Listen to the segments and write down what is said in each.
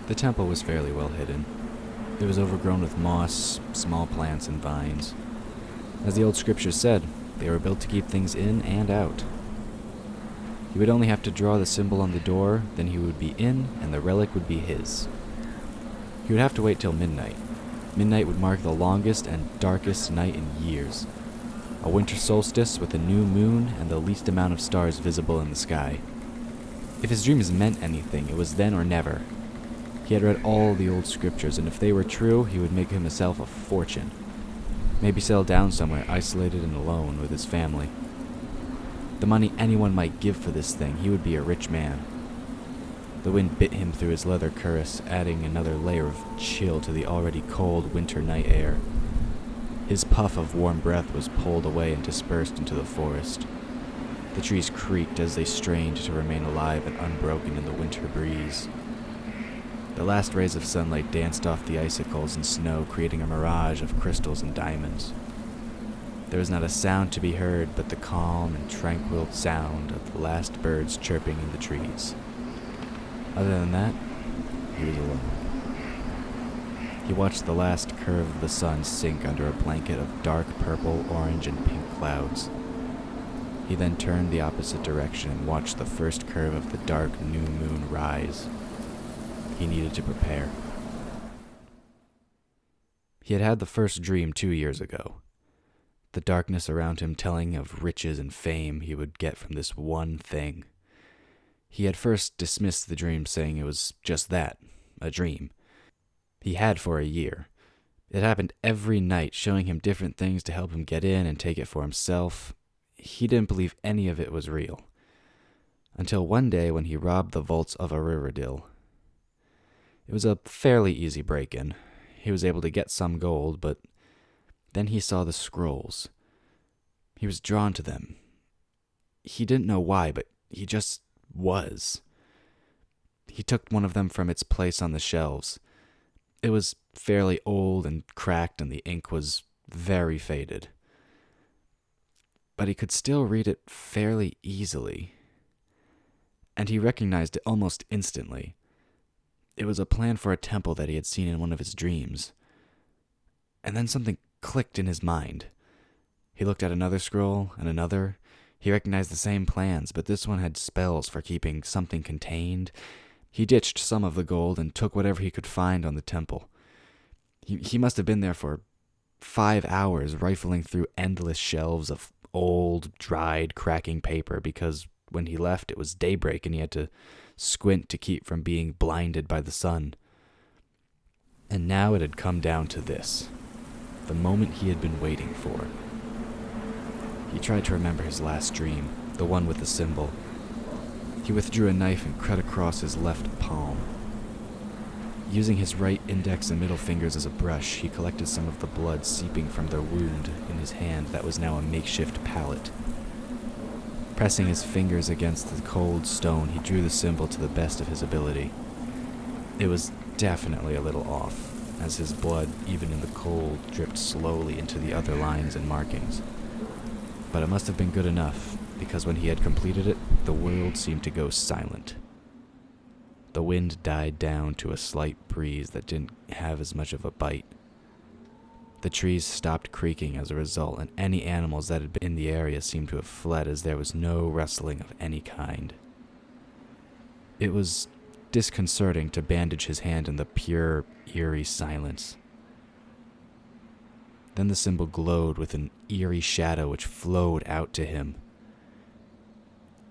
The temple was fairly well hidden. It was overgrown with moss, small plants, and vines. As the old scriptures said, they were built to keep things in and out. He would only have to draw the symbol on the door, then he would be in, and the relic would be his. He would have to wait till midnight. Midnight would mark the longest and darkest night in years. A winter solstice with a new moon and the least amount of stars visible in the sky. If his dreams meant anything, it was then or never. He had read all the old scriptures, and if they were true, he would make himself a fortune. Maybe settle down somewhere isolated and alone with his family. The money anyone might give for this thing, he would be a rich man. The wind bit him through his leather cuirass, adding another layer of chill to the already cold winter night air. His puff of warm breath was pulled away and dispersed into the forest. The trees creaked as they strained to remain alive and unbroken in the winter breeze. The last rays of sunlight danced off the icicles and snow, creating a mirage of crystals and diamonds. There was not a sound to be heard but the calm and tranquil sound of the last birds chirping in the trees. Other than that, he was alone. He watched the last curve of the sun sink under a blanket of dark purple, orange, and pink clouds. He then turned the opposite direction and watched the first curve of the dark new moon rise. He needed to prepare. He had had the first dream 2 years ago. The darkness around him telling of riches and fame he would get from this one thing. He had first dismissed the dream, saying it was just that, a dream. He had for a year. It happened every night, showing him different things to help him get in and take it for himself. He didn't believe any of it was real. Until one day when he robbed the vaults of Erivale. It was a fairly easy break-in. He was able to get some gold, but then he saw the scrolls. He was drawn to them. He didn't know why, but he just was. He took one of them from its place on the shelves. It was fairly old and cracked, and the ink was very faded. But he could still read it fairly easily. And he recognized it almost instantly. It was a plan for a temple that he had seen in one of his dreams. And then something clicked in his mind. He looked at another scroll and another. He recognized the same plans, but this one had spells for keeping something contained. He ditched some of the gold and took whatever he could find on the temple. He must have been there for 5 hours, rifling through endless shelves of old, dried, cracking paper, because when he left it was daybreak and he had to squint to keep from being blinded by the sun. And now it had come down to this, the moment he had been waiting for. He tried to remember his last dream, the one with the symbol. He withdrew a knife and cut across his left palm. Using his right index and middle fingers as a brush, he collected some of the blood seeping from the wound in his hand that was now a makeshift palette. Pressing his fingers against the cold stone, he drew the symbol to the best of his ability. It was definitely a little off, as his blood, even in the cold, dripped slowly into the other lines and markings. But it must have been good enough, because when he had completed it, the world seemed to go silent. The wind died down to a slight breeze that didn't have as much of a bite. The trees stopped creaking as a result, and any animals that had been in the area seemed to have fled as there was no rustling of any kind. It was disconcerting to bandage his hand in the pure, eerie silence. Then the symbol glowed with an eerie shadow which flowed out to him.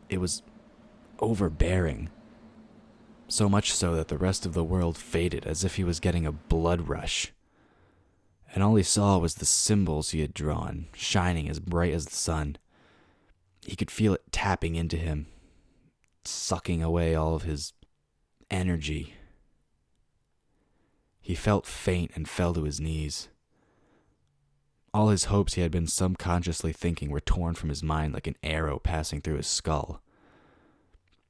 It was overbearing, so much so that the rest of the world faded as if he was getting a blood rush. And all he saw was the symbols he had drawn, shining as bright as the sun. He could feel it tapping into him, sucking away all of his energy. He felt faint and fell to his knees. All his hopes he had been subconsciously thinking were torn from his mind like an arrow passing through his skull.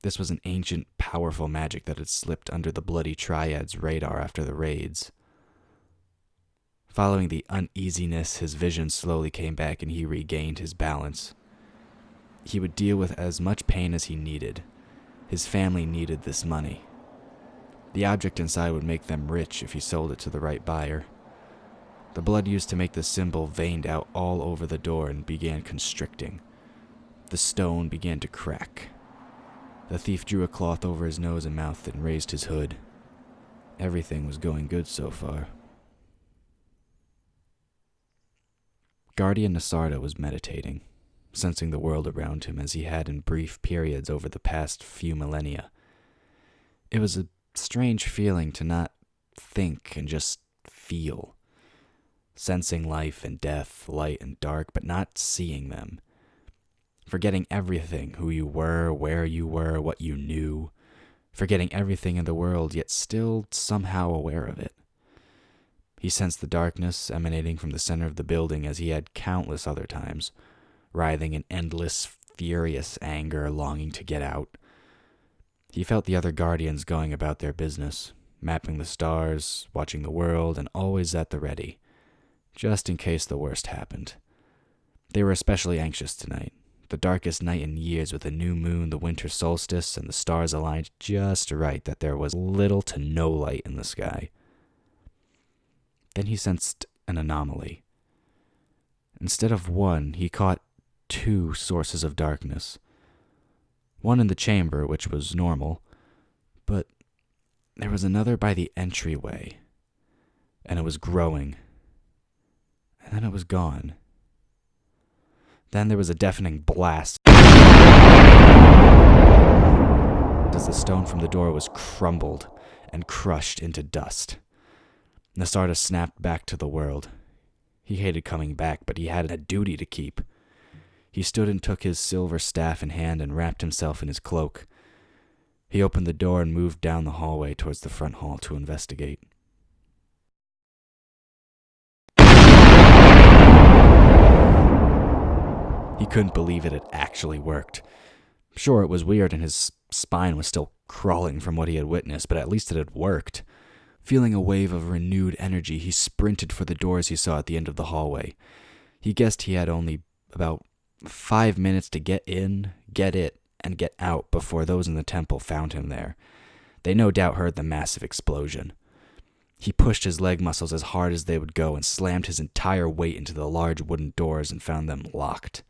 This was an ancient, powerful magic that had slipped under the Bloody Triad's radar after the raids. Following the uneasiness, his vision slowly came back and he regained his balance. He would deal with as much pain as he needed. His family needed this money. The object inside would make them rich if he sold it to the right buyer. The blood used to make the symbol veined out all over the door and began constricting. The stone began to crack. The thief drew a cloth over his nose and mouth and raised his hood. Everything was going good so far. Guardian Nasarda was meditating, sensing the world around him as he had in brief periods over the past few millennia. It was a strange feeling to not think and just feel, sensing life and death, light and dark, but not seeing them. Forgetting everything, who you were, where you were, what you knew. Forgetting everything in the world, yet still somehow aware of it. He sensed the darkness emanating from the center of the building as he had countless other times, writhing in endless, furious anger, longing to get out. He felt the other guardians going about their business, mapping the stars, watching the world, and always at the ready, just in case the worst happened. They were especially anxious tonight. The darkest night in years, with a new moon, the winter solstice, and the stars aligned just right that there was little to no light in the sky. Then he sensed an anomaly. Instead of one, he caught two sources of darkness. One in the chamber, which was normal, but there was another by the entryway, and it was growing, and then it was gone. Then there was a deafening blast as the stone from the door was crumbled and crushed into dust. Nasarda snapped back to the world. He hated coming back, but he had a duty to keep. He stood and took his silver staff in hand and wrapped himself in his cloak. He opened the door and moved down the hallway towards the front hall to investigate. He couldn't believe it had actually worked. Sure, it was weird and his spine was still crawling from what he had witnessed, but at least it had worked. Feeling a wave of renewed energy, he sprinted for the doors he saw at the end of the hallway. He guessed he had only about 5 minutes to get in, get it, and get out before those in the temple found him there. They no doubt heard the massive explosion. He pushed his leg muscles as hard as they would go and slammed his entire weight into the large wooden doors and found them locked.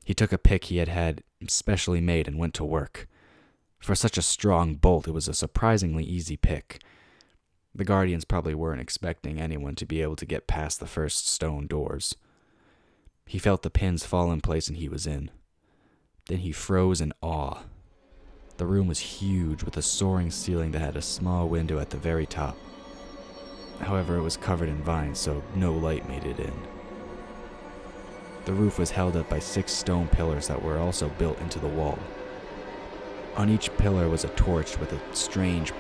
He took a pick he had specially made and went to work. For such a strong bolt, it was a surprisingly easy pick. The guardians probably weren't expecting anyone to be able to get past the first stone doors. He felt the pins fall in place and he was in. Then he froze in awe. The room was huge, with a soaring ceiling that had a small window at the very top. However, it was covered in vines, so no light made it in. The roof was held up by 6 stone pillars that were also built into the wall. On each pillar was a torch with a strange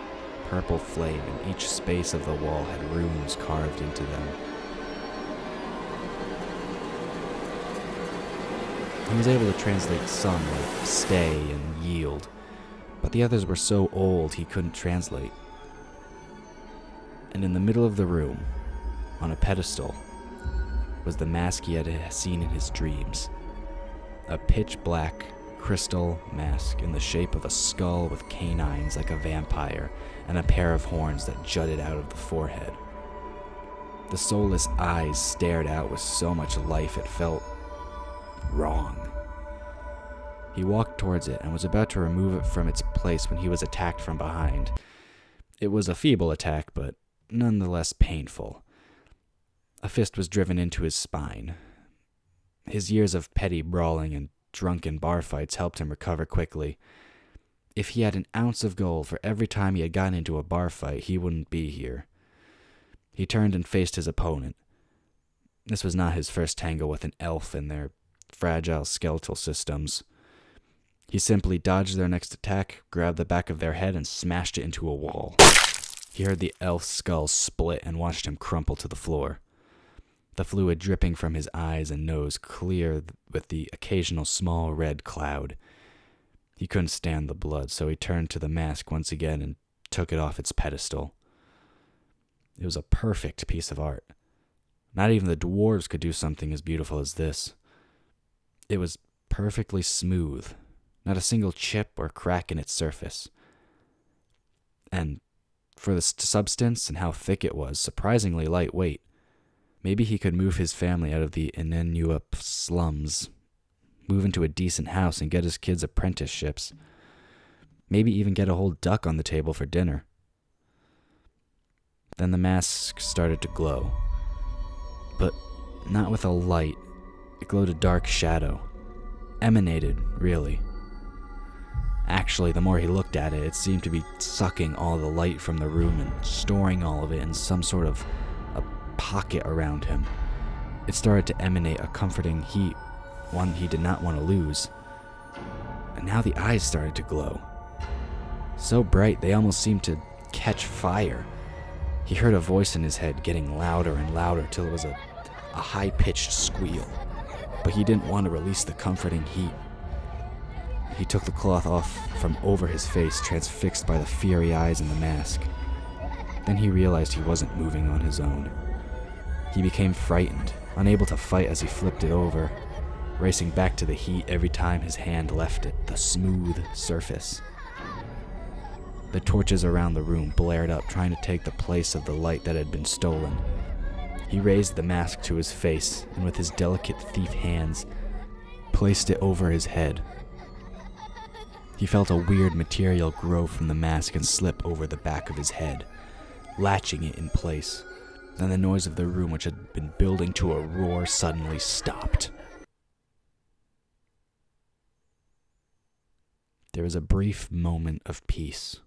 purple flame, and each space of the wall had runes carved into them. He was able to translate some, like stay and yield, but the others were so old he couldn't translate. And in the middle of the room, on a pedestal, was the mask he had seen in his dreams. A pitch-black crystal mask in the shape of a skull with canines like a vampire and a pair of horns that jutted out of the forehead. The soulless eyes stared out with so much life it felt wrong. He walked towards it and was about to remove it from its place when he was attacked from behind. It was a feeble attack, but nonetheless painful. A fist was driven into his spine. His years of petty brawling and drunken bar fights helped him recover quickly. If he had an ounce of gold for every time he had gotten into a bar fight, he wouldn't be here. He turned and faced his opponent. This was not his first tangle with an elf and their fragile skeletal systems. He simply dodged their next attack, grabbed the back of their head, and smashed it into a wall. He heard the elf's skull split and watched him crumple to the floor. The fluid dripping from his eyes and nose clear with the occasional small red cloud. He couldn't stand the blood, so he turned to the mask once again and took it off its pedestal. It was a perfect piece of art. Not even the dwarves could do something as beautiful as this. It was perfectly smooth, not a single chip or crack in its surface. and for the substance and how thick it was, surprisingly lightweight. Maybe he could move his family out of the Inanua slums, move into a decent house and get his kids apprenticeships. Maybe even get a whole duck on the table for dinner. Then the mask started to glow. But not with a light. It glowed a dark shadow. Emanated, really. Actually, the more he looked at it, it seemed to be sucking all the light from the room and storing all of it in some sort of a pocket around him. It started to emanate a comforting heat, one he did not want to lose. And now the eyes started to glow. So bright, they almost seemed to catch fire. He heard a voice in his head getting louder and louder till it was a high-pitched squeal. But he didn't want to release the comforting heat. He took the cloth off from over his face, transfixed by the fiery eyes in the mask. Then he realized he wasn't moving on his own. He became frightened, unable to fight as he flipped it over, racing back to the heat every time his hand left it, the smooth surface. The torches around the room blared up, trying to take the place of the light that had been stolen. He raised the mask to his face, and with his delicate thief hands, placed it over his head. He felt a weird material grow from the mask and slip over the back of his head, latching it in place. Then the noise of the room, which had been building to a roar, suddenly stopped. There was a brief moment of peace.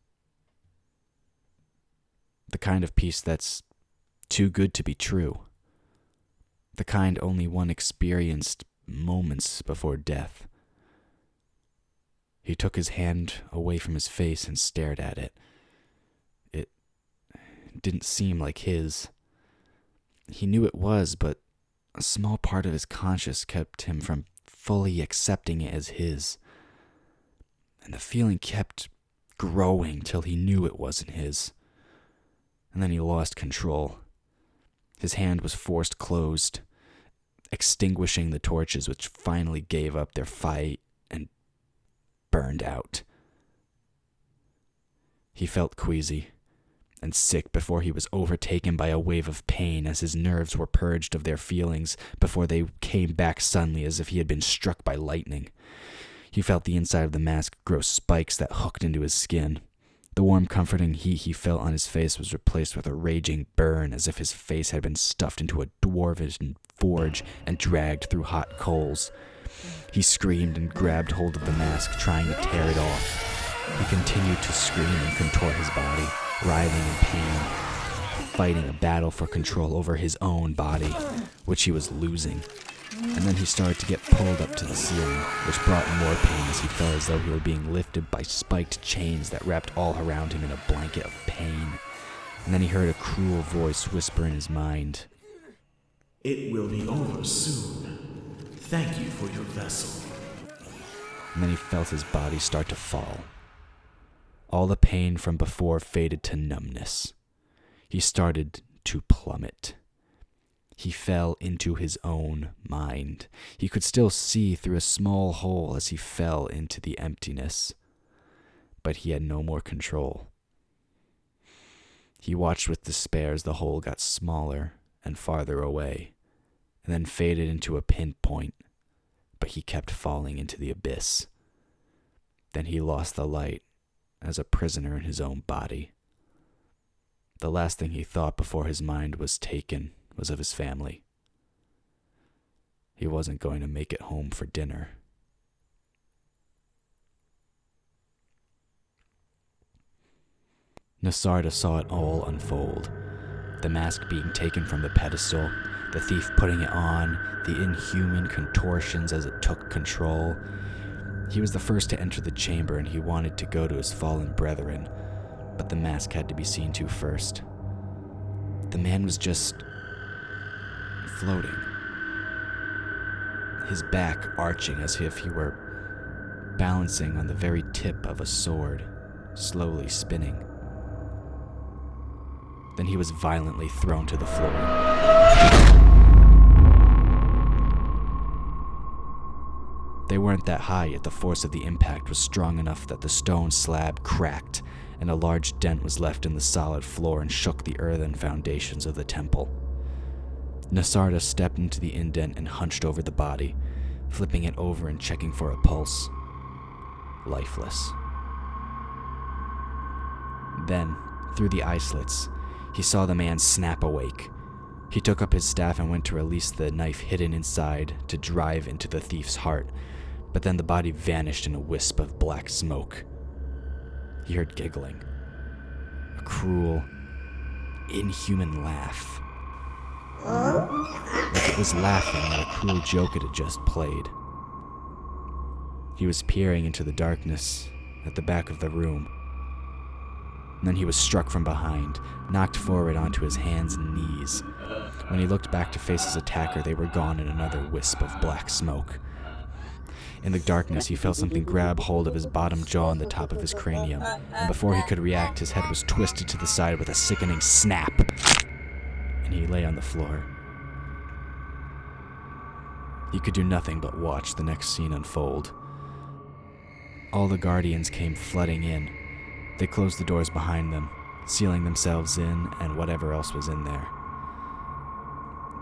The kind of peace that's too good to be true. The kind only one experienced moments before death. He took his hand away from his face and stared at it. It didn't seem like his. He knew it was, but a small part of his conscience kept him from fully accepting it as his. And the feeling kept growing till he knew it wasn't his. And then he lost control. His hand was forced closed, extinguishing the torches, which finally gave up their fight and burned out. He felt queasy and sick before he was overtaken by a wave of pain as his nerves were purged of their feelings before they came back suddenly as if he had been struck by lightning. He felt the inside of the mask grow spikes that hooked into his skin. The warm, comforting heat he felt on his face was replaced with a raging burn as if his face had been stuffed into a dwarven forge and dragged through hot coals. He screamed and grabbed hold of the mask, trying to tear it off. He continued to scream and contort his body, writhing in pain, fighting a battle for control over his own body, which he was losing. And then he started to get pulled up to the ceiling, which brought more pain as he felt as though he were being lifted by spiked chains that wrapped all around him in a blanket of pain. And then he heard a cruel voice whisper in his mind, "It will be over soon. Thank you for your vessel." And then he felt his body start to fall. All the pain from before faded to numbness. He started to plummet. He fell into his own mind. He could still see through a small hole as he fell into the emptiness, but he had no more control. He watched with despair as the hole got smaller and farther away, and then faded into a pinpoint, but he kept falling into the abyss. Then he lost the light as a prisoner in his own body. The last thing he thought before his mind was taken was of his family. He wasn't going to make it home for dinner. Nasarda saw it all unfold. The mask being taken from the pedestal, the thief putting it on, the inhuman contortions as it took control. He was the first to enter the chamber and he wanted to go to his fallen brethren, but the mask had to be seen to first. The man was just floating, his back arching as if he were balancing on the very tip of a sword, slowly spinning. Then he was violently thrown to the floor. They weren't that high, yet the force of the impact was strong enough that the stone slab cracked and a large dent was left in the solid floor and shook the earthen foundations of the temple. Nasarda stepped into the indent and hunched over the body, flipping it over and checking for a pulse. Lifeless. Then, through the eye slits, he saw the man snap awake. He took up his staff and went to release the knife hidden inside to drive into the thief's heart, but then the body vanished in a wisp of black smoke. He heard giggling. A cruel, inhuman laugh. Like it was laughing at a cruel joke it had just played. He was peering into the darkness at the back of the room. And then he was struck from behind, knocked forward onto his hands and knees. When he looked back to face his attacker, they were gone in another wisp of black smoke. In the darkness, he felt something grab hold of his bottom jaw and the top of his cranium, and before he could react, his head was twisted to the side with a sickening snap, and he lay on the floor. He could do nothing but watch the next scene unfold. All the guardians came flooding in. They closed the doors behind them, sealing themselves in and whatever else was in there.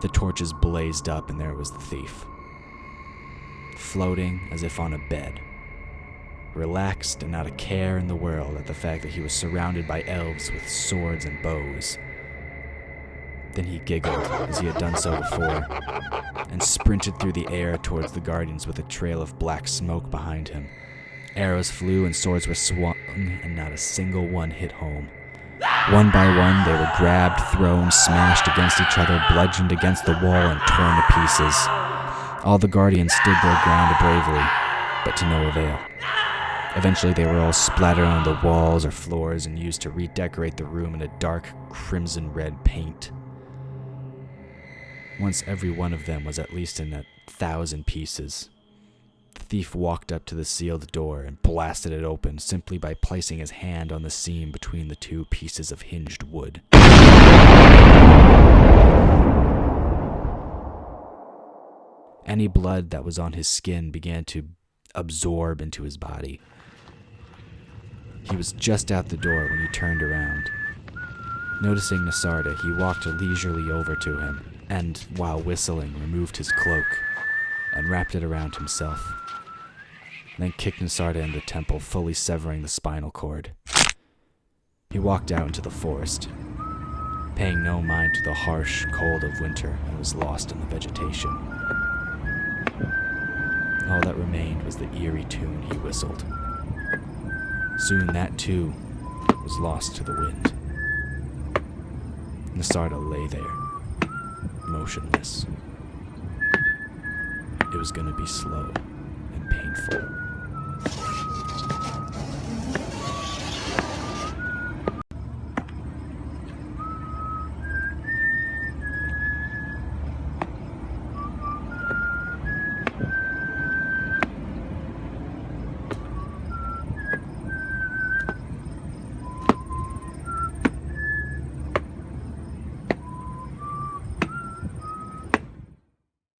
The torches blazed up and there was the thief, floating as if on a bed, relaxed and not a care in the world at the fact that he was surrounded by elves with swords and bows. Then he giggled, as he had done so before, and sprinted through the air towards the guardians with a trail of black smoke behind him. Arrows flew and swords were swung, and not a single one hit home. One by one, they were grabbed, thrown, smashed against each other, bludgeoned against the wall, and torn to pieces. All the guardians stood their ground bravely, but to no avail. Eventually, they were all splattered on the walls or floors and used to redecorate the room in a dark crimson-red paint. Once every one of them was at least in 1,000 pieces. The thief walked up to the sealed door and blasted it open simply by placing his hand on the seam between the two pieces of hinged wood. Any blood that was on his skin began to absorb into his body. He was just out the door when he turned around. Noticing Nasarda, he walked leisurely over to him and, while whistling, removed his cloak and wrapped it around himself. Then kicked Nasarda in the temple, fully severing the spinal cord. He walked out into the forest, paying no mind to the harsh cold of winter, and was lost in the vegetation. All that remained was the eerie tune he whistled. Soon that, too, was lost to the wind. Nasarda lay there, motionless. It was going to be slow and painful.